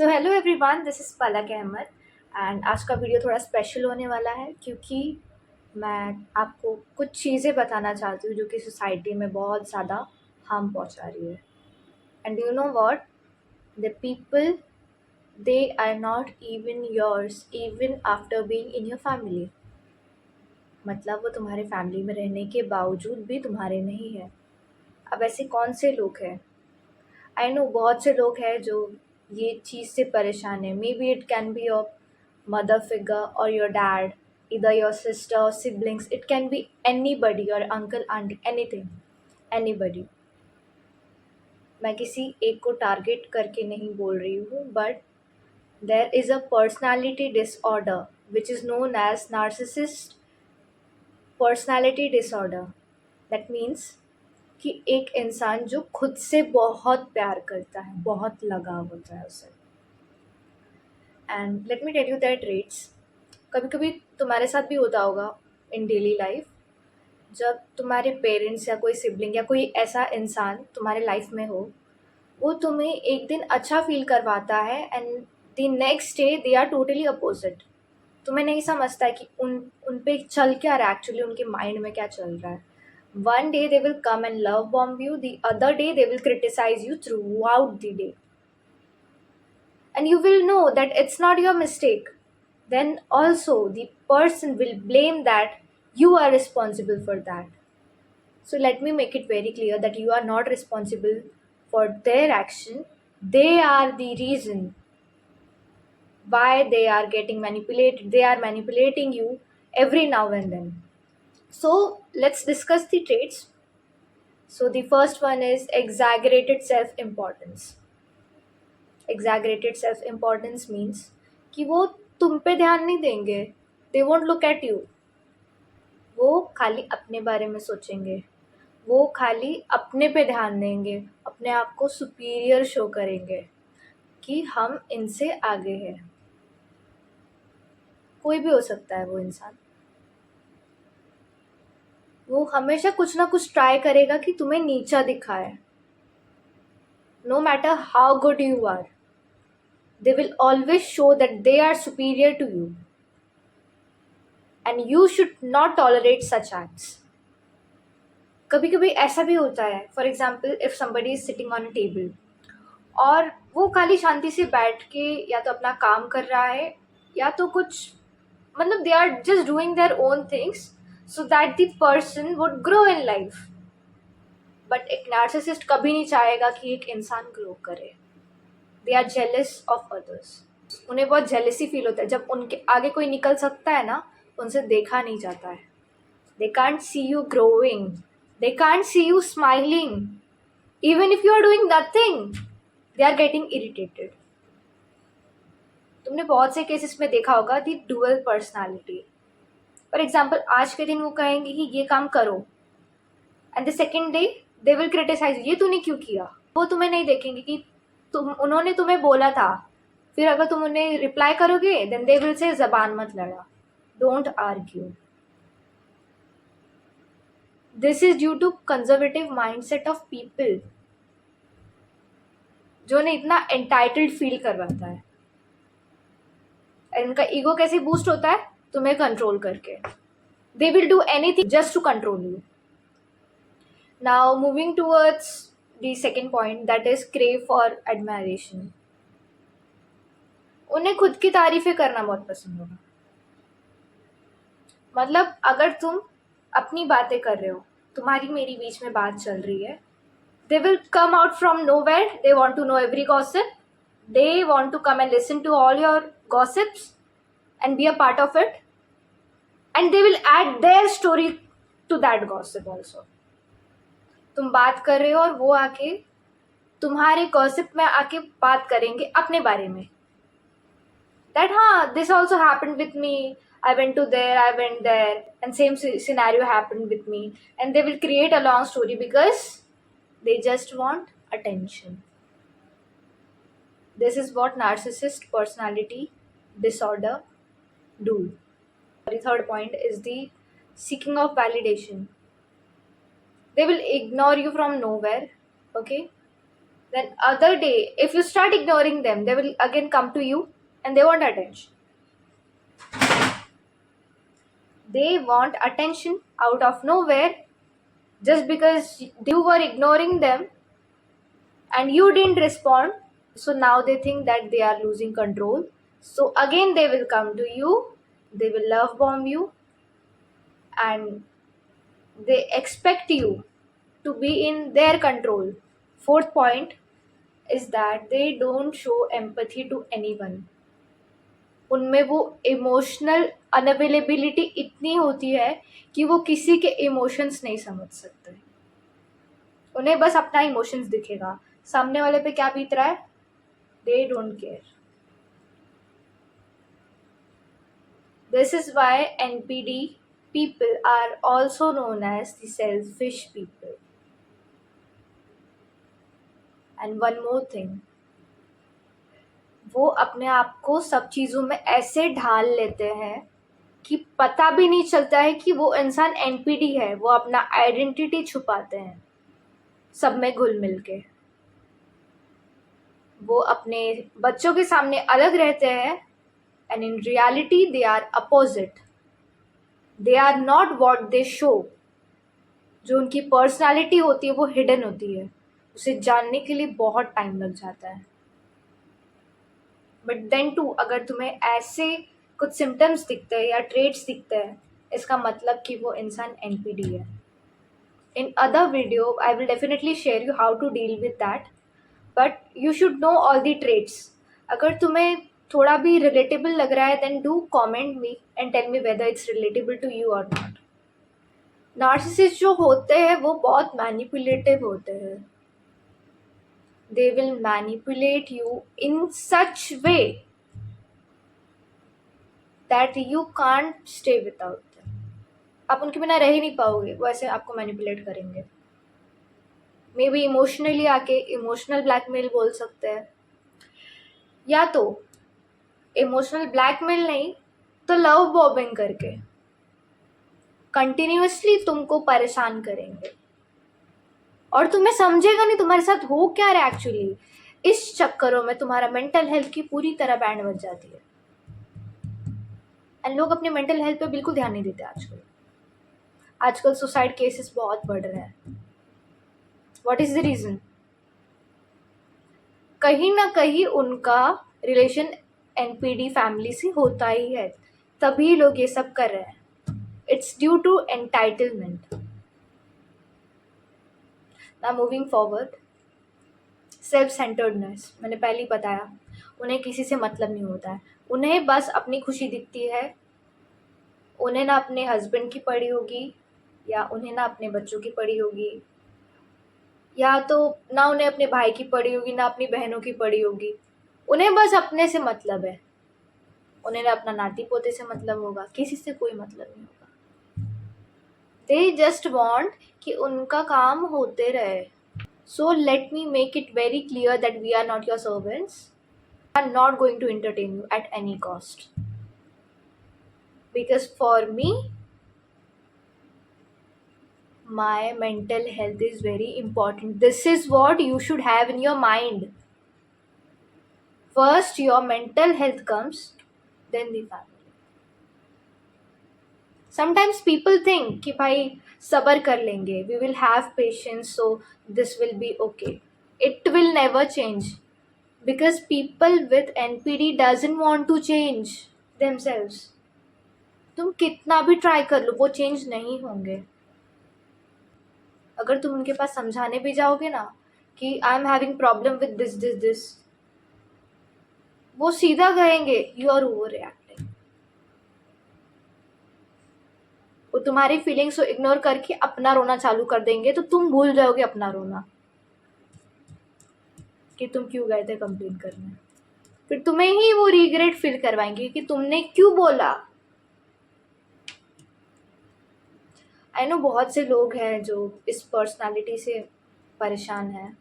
So hello everyone, this is Palak Ahmad and आज का video थोड़ा स्पेशल होने वाला है क्योंकि मैं आपको कुछ चीज़ें बताना चाहती हूँ जो कि सोसाइटी में बहुत ज़्यादा हार्म पहुँचा रही है। And you know what, the people, they are not even yours even after being in your family. मतलब वो तुम्हारे फैमिली में रहने के बावजूद भी तुम्हारे नहीं है। अब ऐसे कौन से लोग हैं? आई नो बहुत से लोग हैं जो ये चीज़ से परेशान है। May be it can be your mother figure or your dad, either your sister or siblings. It can be anybody, your uncle, auntie, anything, anybody. मैं किसी एक को टारगेट करके नहीं बोल रही हूँ, but there is a personality disorder which is known as narcissist personality disorder. That means कि एक इंसान जो खुद से बहुत प्यार करता है, बहुत लगाव होता है उसे। And let me tell you that rates, कभी कभी तुम्हारे साथ भी होता होगा इन डेली लाइफ, जब तुम्हारे पेरेंट्स या कोई सिबलिंग या कोई ऐसा इंसान तुम्हारे लाइफ में हो, वो तुम्हें एक दिन अच्छा फील करवाता है and the next day they are totally opposite. तुम्हें नहीं समझता है कि उन पे चल क्या रहा है, एक्चुअली उनके माइंड में क्या चल रहा है। One day they will come and love bomb you, the other day they will criticise you throughout the day, and you will know that it's not your mistake. Then also the person will blame that you are responsible for that. So let me make it very clear that you are not responsible for their action. They are the reason why they are getting manipulated. They are manipulating you every now and then. So let's discuss the traits. So the first one is exaggerated self importance. Exaggerated self importance means कि वो तुम पे ध्यान नहीं देंगे, they won't look at you. वो खाली अपने बारे में सोचेंगे, वो खाली अपने पे ध्यान देंगे, अपने आप को सुपीरियर शो करेंगे कि हम इनसे आगे हैं। कोई भी हो सकता है वो इंसान। वो हमेशा कुछ ना कुछ ट्राई करेगा कि तुम्हें नीचा दिखाए। No matter how good you are, they will always show that they are superior to you, and you should not tolerate such acts. कभी कभी ऐसा भी होता है, for example if somebody is sitting on a table और वो खाली शांति से बैठ के या तो अपना काम कर रहा है या तो कुछ, मतलब they are just doing their own things so that the person would grow in life. But एक नार्सिसिस्ट कभी नहीं चाहेगा कि एक इंसान ग्रो करे। They are jealous of others. उन्हें बहुत जेलसी फील होता है जब उनके आगे कोई निकल सकता है ना, उनसे देखा नहीं जाता है। They can't see you growing, they can't see you smiling, even if you are doing nothing they are getting irritated. तुमने बहुत से केसेस में देखा होगा the dual personality. For example आज के दिन वो कहेंगे कि ये काम करो and the second day they will criticise, ये तूने क्यों किया। वो तुम्हें नहीं देखेंगे कि उन्होंने तुम्हें बोला था। फिर अगर तुम उन्हें रिप्लाई करोगे देन दे विल से जबान मत लड़ा, don't argue. This is due to conservative mindset of people जो उन्हें इतना एंटाइटल्ड फील करवाता है। इनका ईगो कैसे बूस्ट होता है? तुम्हें कंट्रोल करके। They will do anything just to control you. Now moving towards the second point, that is crave for admiration. उन्हें खुद की तारीफें करना बहुत पसंद होगा। मतलब अगर तुम अपनी बातें कर रहे हो, तुम्हारी मेरी बीच में बात चल रही है, they will come out from nowhere, they want to know every gossip, they want to come and listen to all your gossips and be a part of it, and they will add their story to that gossip also. तुम बात कर रहे हो और वो आके तुम्हारे gossip में आके बात करेंगे अपने बारे में, that हाँ this also happened with me, I went to there, I went there, and same scenario happened with me, and they will create a long story because they just want attention. This is what narcissist personality disorder do. The third point is the seeking of validation. They will ignore you from nowhere, okay? Then other day, if you start ignoring them, they will again come to you and they want attention. They want attention out of nowhere just because you were ignoring them and you didn't respond. So now they think that they are losing control. So again they will come to you, they will love bomb you, and they expect you to be in their control. Fourth point is that they don't show empathy to anyone. उनमें वो emotional unavailability इतनी होती है कि वो किसी के emotions नहीं समझ सकते. उन्हें बस अपना इमोशंस दिखेगा, सामने वाले पे क्या बीत रहा है they don't care. This is why NPD people are also known as the selfish people. And one more thing, वो अपने आप को सब चीज़ों में ऐसे ढाल लेते हैं कि पता भी नहीं चलता है कि वो इंसान एनपीडी है. वो अपना आइडेंटिटी छुपाते हैं सब में घुल मिल के. वो अपने बच्चों के सामने अलग रहते हैं and in reality they are opposite. They are not what they show. जो उनकी पर्सनालिटी होती है वो हिडन होती है, उसे जानने के लिए बहुत टाइम लग जाता है. बट देन टू, अगर तुम्हें ऐसे कुछ सिम्टम्स दिखते हैं या ट्रेट्स दिखते हैं, इसका मतलब कि वो इंसान एनपीडी है. In other video I will definitely share you how to deal with that, but you should know all the traits. अगर तुम्हें थोड़ा भी रिलेटेबल लग रहा है then do comment me and tell me whether it's relatable to you और not. Narcissist जो होते हैं वो बहुत मैनिपुलेटिव होते हैं. They will manipulate you in such way that you can't stay without them. आप उनके बिना रह ही नहीं पाओगे, वो ऐसे आपको मैनिपुलेट करेंगे. मे बी इमोशनली आके इमोशनल ब्लैकमेल बोल सकते हैं, या तो इमोशनल ब्लैकमेल नहीं तो लव बॉम्बिंग करके कंटिन्यूअसली तुमको परेशान करेंगे और तुम्हें समझेगा नहीं तुम्हारे साथ हो क्या रहा है एक्चुअली. इस चक्करों में तुम्हारा मेंटल हेल्थ की पूरी तरह बैंड बज जाती है. एंड लोग अपने मेंटल हेल्थ पे बिल्कुल ध्यान नहीं देते आजकल. आजकल सुसाइड केसेस बहुत बढ़ रहे हैं. What is the reason? कहीं ना कहीं उनका रिलेशन एनपीडी फैमिली से होता ही है, तभी लोग ये सब कर रहे हैं. It's due to entitlement. Now moving forward, self centredness. मैंने पहले ही बताया, उन्हें किसी से मतलब नहीं होता है. उन्हें बस अपनी खुशी दिखती है. उन्हें ना अपने हस्बैंड की पड़ी होगी, या उन्हें ना अपने बच्चों की पड़ी होगी, या तो ना उन्हें अपने भाई की पड़ी होगी, ना अपनी बहनों की पड़ी होगी. उन्हें बस अपने से मतलब है. उन्हें ना अपना नाती पोते से मतलब होगा, किसी से कोई मतलब नहीं होगा. दे जस्ट वॉन्ट कि उनका काम होते रहे. So let me make it very clear that we are not your servants. We are not going to entertain you at any cost. Because for me, my mental health is very important. This is what you should have in your mind. First your mental health comes, then the family. Sometimes people think कि भाई सबर कर लेंगे, we will have patience, so this will be okay. It will never change. Because people with NPD doesn't want to change themselves. तुम कितना भी try कर लो वो चेंज नहीं होंगे. अगर तुम उनके पास समझाने भी जाओगे ना कि I am having problem with this this this, वो सीधा कहेंगे यू आर ओवर रिएक्टिंग. वो तुम्हारी फीलिंग्स को इग्नोर करके अपना रोना चालू कर देंगे, तो तुम भूल जाओगे अपना रोना कि तुम क्यों गए थे कंप्लेन करने. फिर तुम्हें ही वो रिग्रेट फील करवाएंगे कि तुमने क्यों बोला. आई नो बहुत से लोग हैं जो इस पर्सनालिटी से परेशान हैं.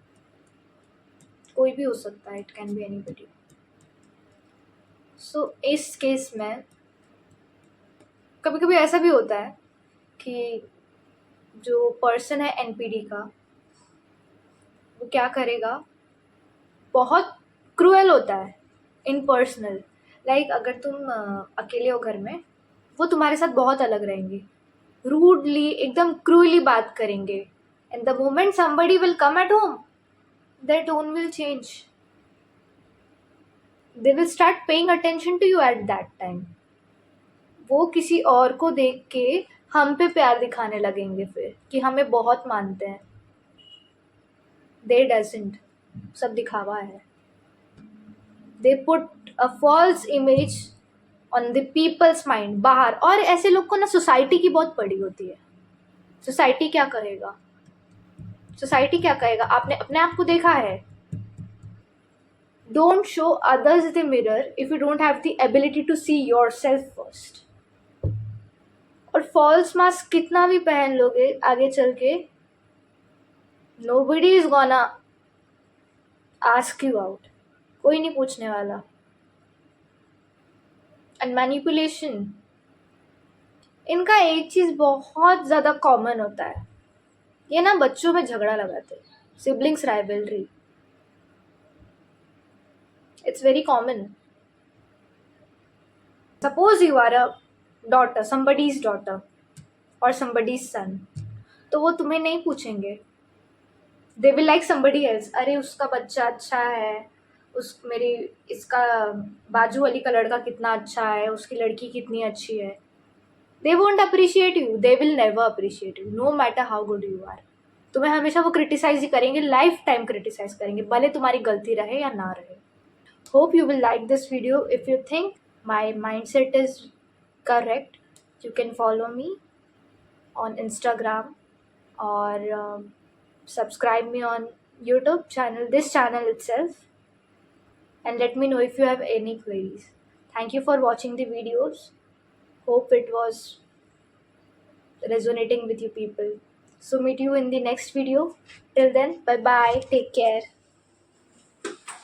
कोई भी हो सकता है, इट कैन बी एनीबॉडी. सो इस केस में कभी कभी ऐसा भी होता है कि जो पर्सन है एनपीडी का, वो क्या करेगा, बहुत क्रूएल होता है इन पर्सनल। लाइक अगर तुम अकेले हो घर में, वो तुम्हारे साथ बहुत अलग रहेंगे, रूडली एकदम क्रूअली बात करेंगे, and the moment somebody will come at home, their tone will change. They will start paying attention to you at that time. वो किसी और को देख के हम पे प्यार दिखाने लगेंगे फिर कि हमें बहुत मानते हैं। They doesn't, सब दिखावा है। They put a false image on the people's mind बाहर, और ऐसे लोग को ना सोसाइटी की बहुत पड़ी होती है। सोसाइटी क्या कहेगा, सोसाइटी क्या कहेगा, आपने अपने आप को देखा है। Don't show others the mirror if you don't have the ability to see yourself first. और फॉल्स मास्क कितना भी पहन लोगे आगे चल के, nobody is gonna ask you out, कोई नहीं पूछने वाला। एंड मैनिपुलेशन, इनका एक चीज बहुत ज्यादा कॉमन होता है, ये ना बच्चों में झगड़ा लगाते हैं, siblings rivalry, it's very common. Suppose you are a daughter, somebody's daughter और somebody's सन, तो वो तुम्हें नहीं पूछेंगे, they will like somebody else। अरे उसका बच्चा अच्छा है, मेरी इसका बाजू वाली का लड़का कितना अच्छा है, उसकी लड़की कितनी अच्छी है। They won't appreciate you, they will never appreciate you, no matter how good you are. तुम्हें हमेशा वो क्रिटिसाइज ही करेंगे, लाइफ टाइम क्रिटिसाइज करेंगे, भले तुम्हारी गलती रहे या ना रहे। Hope you will like this video. If you think my mindset is correct, you can follow me on Instagram or subscribe me on YouTube channel, this channel itself, and let me know if you have any queries. Thank you for watching the videos. Hope it was resonating with you people. So meet you in the next video. Till then, bye bye. Take care.